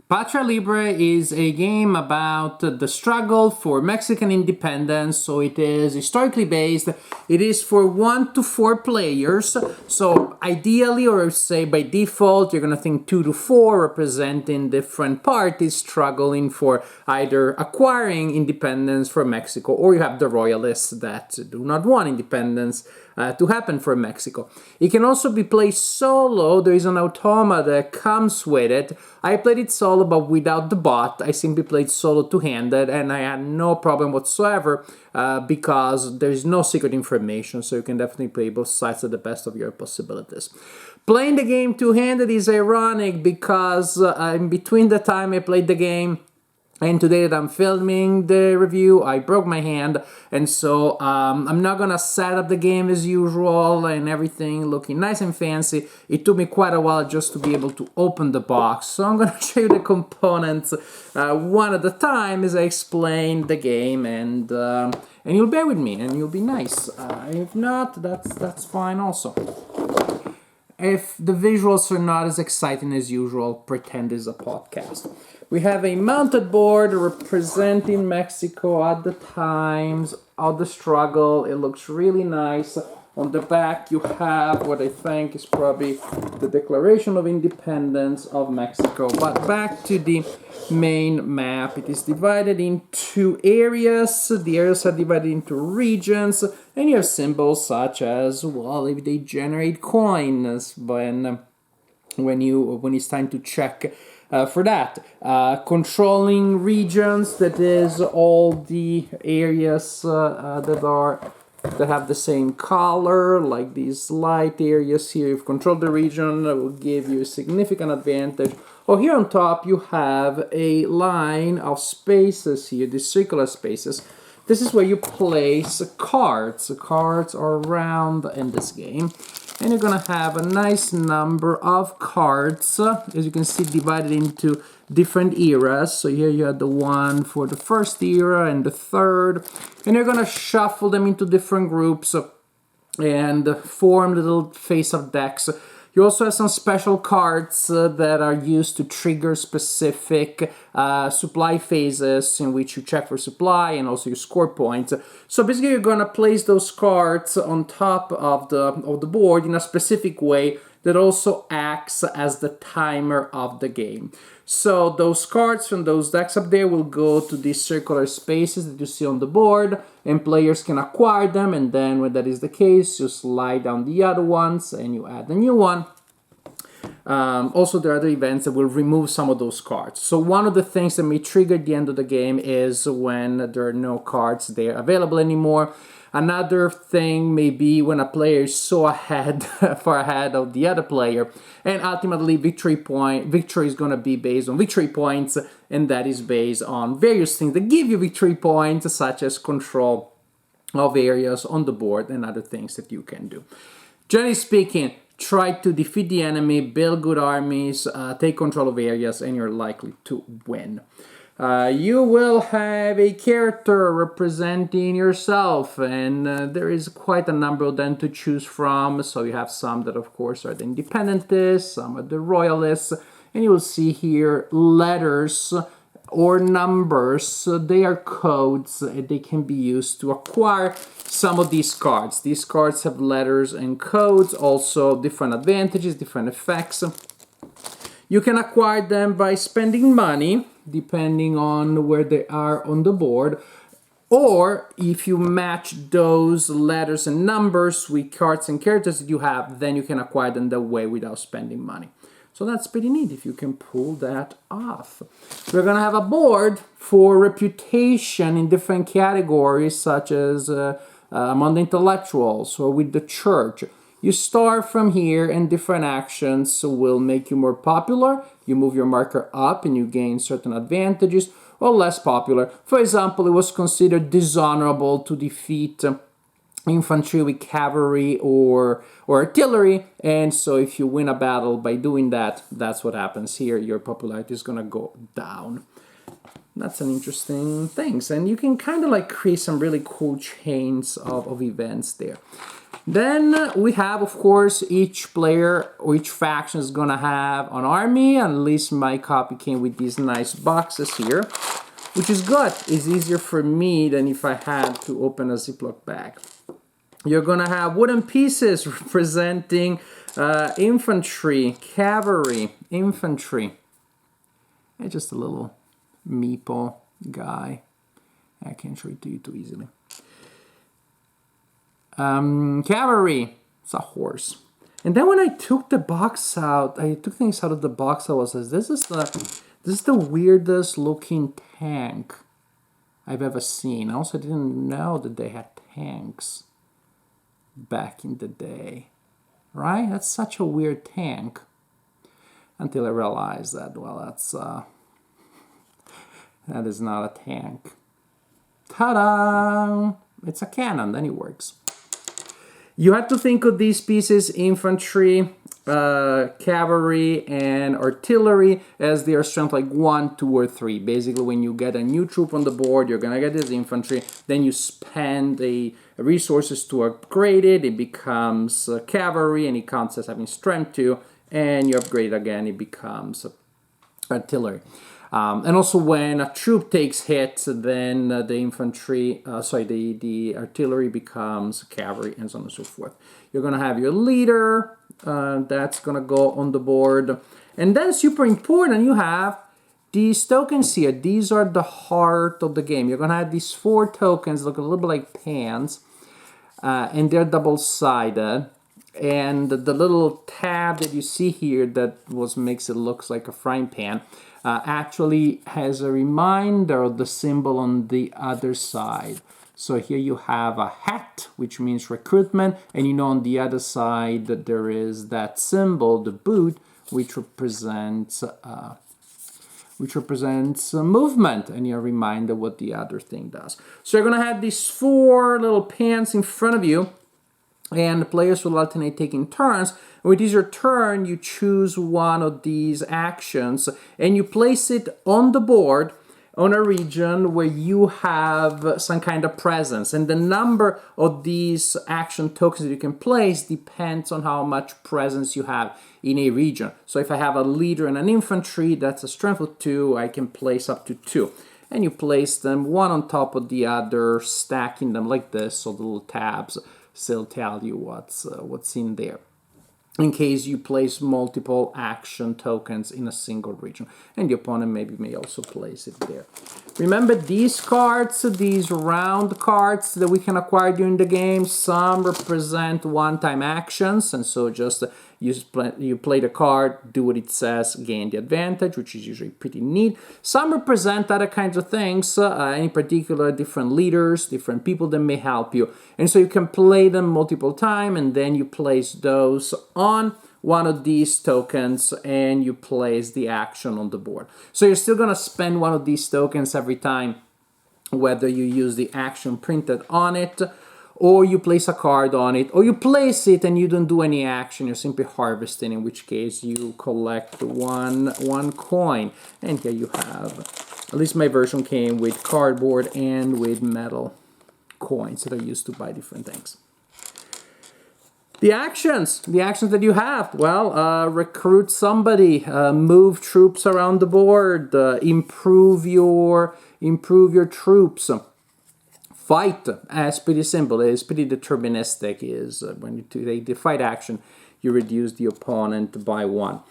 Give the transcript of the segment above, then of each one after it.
Patria Libre is a game about the struggle for Mexican independence, so it is historically based. It is for 1 to 4 players, so ideally, or say by default, you're gonna think 2 to 4, representing different parties struggling for either acquiring independence for Mexico, or you have the royalists that do not want independence to happen for Mexico. It can also be played solo. There is an automa that comes with it. I played it solo, but without the bot. I simply played solo two-handed, and I had no problem whatsoever because there is no secret information, so you can definitely play both sides to the best of your possibilities. Playing the game two-handed is ironic because in between the time I played the game and today that I'm filming the review, I broke my hand, and so I'm not gonna set up the game as usual and everything looking nice and fancy. It took me quite a while just to be able to open the box, so I'm gonna show you the components one at a time as I explain the game, and you'll bear with me and you'll be nice. If not, that's fine also. If the visuals are not as exciting as usual, pretend it's a podcast. We have a mounted board representing Mexico at the times of the struggle. It looks really nice. On the back you have what I think is probably the Declaration of Independence of Mexico. But back to the main map. It is divided into areas. The areas are divided into regions, and you have symbols such as, well, if they generate coins when it's time to check for that. Controlling regions, that is all the areas that have the same color, like these light areas here. If you control the region, it will give you a significant advantage. Oh, here on top you have a line of spaces here, these circular spaces. This is where you place cards. Cards are round in this game. And you're gonna have a nice number of cards, as you can see, divided into different eras. So here you have the one for the first era and the third, and you're gonna shuffle them into different groups and form little face-up decks. You also have some special cards that are used to trigger specific supply phases in which you check for supply and also you score points. So basically you're gonna place those cards on top of the board in a specific way that also acts as the timer of the game. So those cards from those decks up there will go to these circular spaces that you see on the board, and players can acquire them, and then when that is the case, you slide down the other ones and you add a new one. Also, there are other events that will remove some of those cards. So one of the things that may trigger the end of the game is when there are no cards there available anymore. Another thing may be when a player is so far ahead of the other player, and ultimately victory is going to be based on victory points, and that is based on various things that give you victory points, such as control of areas on the board and other things that you can do. Generally speaking, try to defeat the enemy, build good armies, take control of areas, and you're likely to win. You will have a character representing yourself, and there is quite a number of them to choose from. So you have some that, of course, are the independentists, some are the royalists, and you will see here letters or numbers. They are codes, and they can be used to acquire some of these cards. These cards have letters and codes, also different advantages, different effects. You can acquire them by spending money, depending on where they are on the board, or if you match those letters and numbers with cards and characters that you have, then you can acquire them that way without spending money. So that's pretty neat if you can pull that off. We're gonna have a board for reputation in different categories, such as among the intellectuals or with the church. You start from here, and different actions will make you more popular. You move your marker up and you gain certain advantages, or less popular. For example, it was considered dishonorable to defeat infantry with cavalry or artillery, and so if you win a battle by doing that, that's what happens here. Your popularity is gonna go down. that's an interesting thing. And you can kind of like create some really cool chains of events there. Then we have, of course, each player or each faction is gonna have an army. At least my copy came with these nice boxes here, which is good. It's easier for me than if I had to open a Ziploc bag. You're gonna have wooden pieces representing infantry, cavalry, infantry. And just a little meeple guy. I can't show it to you too easily. Cavalry, it's a horse. And then when I took the box out, I took things out of the box, I was like, this is the weirdest looking tank I've ever seen. I also didn't know that they had tanks back in the day, right? That's such a weird tank. Until I realized that, well, that is not a tank. Ta-da! It's a cannon, then it works. You have to think of these pieces, infantry, cavalry, and artillery, as their strength like 1, 2, or 3. Basically, when you get a new troop on the board, you're gonna get this infantry, then you spend the resources to upgrade it, it becomes cavalry, and it counts as having strength 2, and you upgrade again, it becomes artillery. And also when a troop takes hits, then the infantry, the artillery becomes cavalry, and so on and so forth. You're gonna have your leader, that's gonna go on the board. And then super important, you have these tokens here. These are the heart of the game. You're gonna have these 4 tokens, look a little bit like pans, and they're double-sided. And the little tab that you see here that makes it look like a frying pan actually has a reminder of the symbol on the other side. So here you have a hat, which means recruitment, and you know on the other side that there is that symbol, the boot, which represents movement, and you're reminded what the other thing does. So you're gonna have these 4 little pans in front of you, and the players will alternate taking turns. When it is your turn, you choose one of these actions and you place it on the board on a region where you have some kind of presence. And the number of these action tokens that you can place depends on how much presence you have in a region. So if I have a leader and an infantry, that's a strength of 2, I can place up to 2. And you place them one on top of the other, stacking them like this, so the little tabs still tell you what's in there, in case you place multiple action tokens in a single region, and the opponent may also place it there. Remember these cards, these round cards that we can acquire during the game, some represent one-time actions, and so just you play the card, do what it says, gain the advantage, which is usually pretty neat. Some represent other kinds of things, in particular different leaders, different people that may help you. And so you can play them multiple times, and then you place those on one of these tokens, and you place the action on the board. So you're still going to spend one of these tokens every time, whether you use the action printed on it, or you place a card on it, or you place it and you don't do any action, you're simply harvesting, in which case you collect one coin. And here you have, at least my version came with cardboard and with metal coins that are used to buy different things. The actions that you have, well, recruit somebody, move troops around the board, improve your troops. Fight, it's pretty simple, it's pretty deterministic, is when you take the fight action, you reduce the opponent by 1.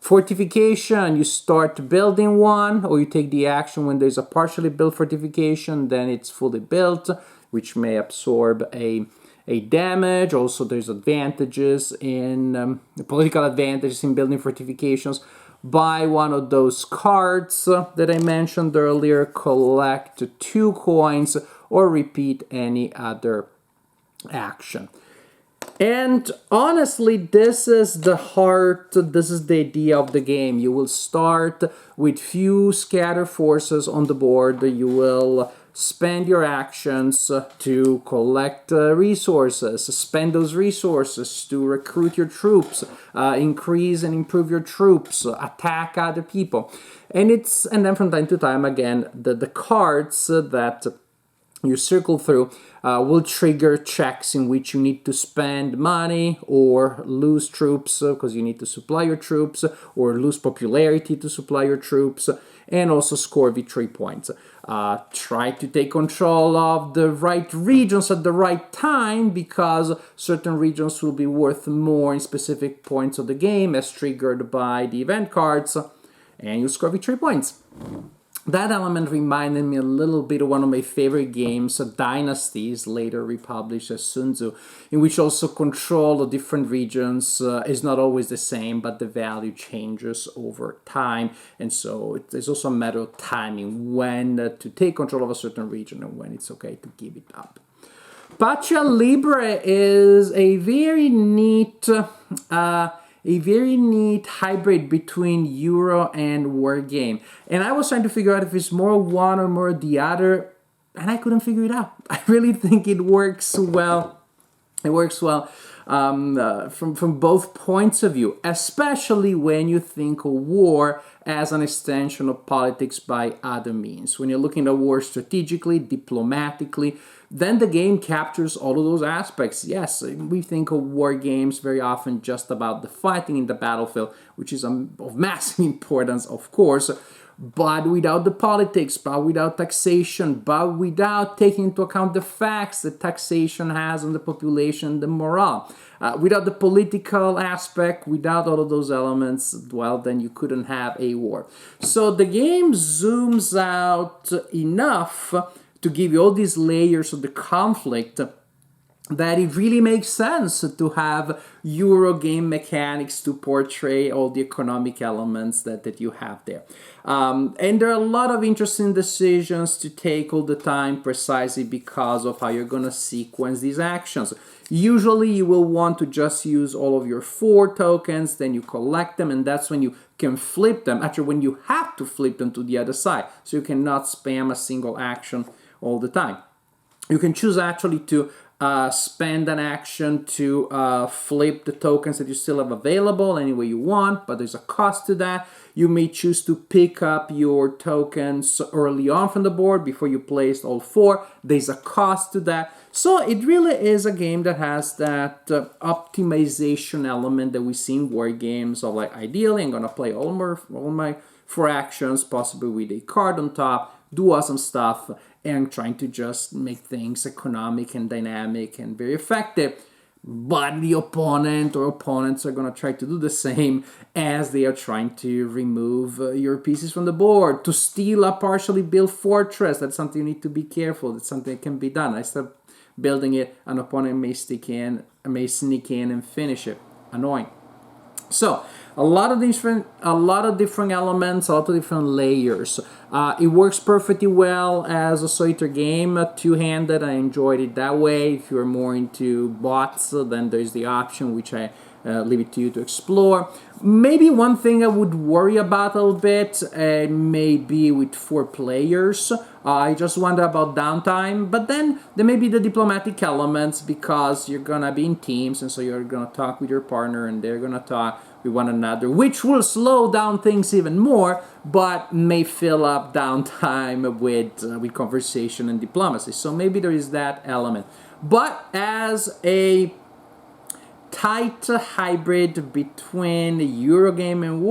Fortification, you start building one, or you take the action when there's a partially built fortification, then it's fully built, which may absorb a damage. Also, there's advantages in political advantages in building fortifications. Buy one of those cards that I mentioned earlier, collect 2 coins, or repeat any other action. And honestly, this is the heart, this is the idea of the game. You will start with few scatter forces on the board. You will spend your actions to collect resources, spend those resources to recruit your troops, increase and improve your troops, attack other people. And then from time to time, again, the cards that you circle through will trigger checks in which you need to spend money or lose troops because you need to supply your troops, or lose popularity to supply your troops, and also score victory points. Try to take control of the right regions at the right time, because certain regions will be worth more in specific points of the game as triggered by the event cards, and you score victory points. That element reminded me a little bit of one of my favorite games, Dynasties, later republished as Sun Tzu, in which also control of different regions is not always the same, but the value changes over time. And so it's also a matter of timing when to take control of a certain region and when it's okay to give it up. Patria Libre is a very neat hybrid between Euro and War game. And I was trying to figure out if it's more one or more the other, and I couldn't figure it out. I really think it works well. It works well from both points of view, especially when you think of war as an extension of politics by other means. When you're looking at war strategically, diplomatically, then the game captures all of those aspects. Yes, we think of war games very often just about the fighting in the battlefield, which is of massive importance, of course, but without the politics, but without taxation, but without taking into account the facts that taxation has on the population, the morale. Without the political aspect, without all of those elements, well, then you couldn't have a war. So the game zooms out enough to give you all these layers of the conflict that it really makes sense to have Euro game mechanics to portray all the economic elements that you have there. And there are a lot of interesting decisions to take all the time, precisely because of how you're going to sequence these actions. Usually you will want to just use all of your 4 tokens, then you collect them, and that's when you can flip them. Actually, when you have to flip them to the other side, so you cannot spam a single action all the time. You can choose actually to spend an action to flip the tokens that you still have available any way you want, but there's a cost to that. You may choose to pick up your tokens early on from the board before you placed all 4. There's a cost to that. So it really is a game that has that optimization element that we see in war games of, like, ideally I'm going to play all my 4 actions, possibly with a card on top, do awesome stuff, and trying to just make things economic and dynamic and very effective. But the opponent or opponents are going to try to do the same, as they are trying to remove your pieces from the board, to steal a partially built fortress. That's something you need to be careful. That's something that can be done. Instead of building it, an opponent may sneak in and finish it. Annoying. So a lot of different elements, a lot of different layers. It works perfectly well as a solitaire game, two-handed. I enjoyed it that way. If you're more into bots, then there's the option, which I leave it to you to explore. Maybe one thing I would worry about a little bit, maybe with 4 players. I just wonder about downtime, but then there may be the diplomatic elements, because you're gonna be in teams, and so you're gonna talk with your partner, and they're gonna talk with one another, which will slow down things even more, but may fill up downtime with conversation and diplomacy. So maybe there is that element. But as a tight hybrid between Eurogame and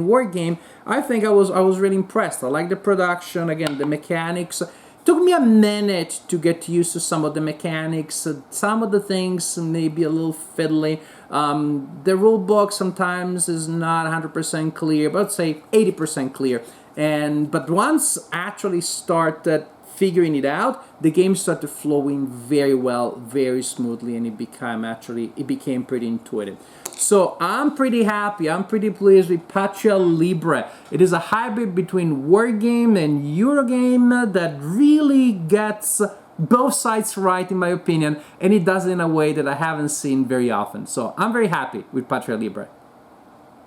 Wargame, I think I was really impressed. I like the production, again, the mechanics. It took me a minute to get used to some of the mechanics. Some of the things may be a little fiddly. The rule book sometimes is not 100% clear, but I'd say 80% clear. But once actually started figuring it out, the game started flowing very well, very smoothly, and it became pretty intuitive. So I'm pretty happy, I'm pretty pleased with Patria Libre. It is a hybrid between Wargame and Eurogame that really gets both sides right, in my opinion, and it does it in a way that I haven't seen very often. So I'm very happy with Patria Libre.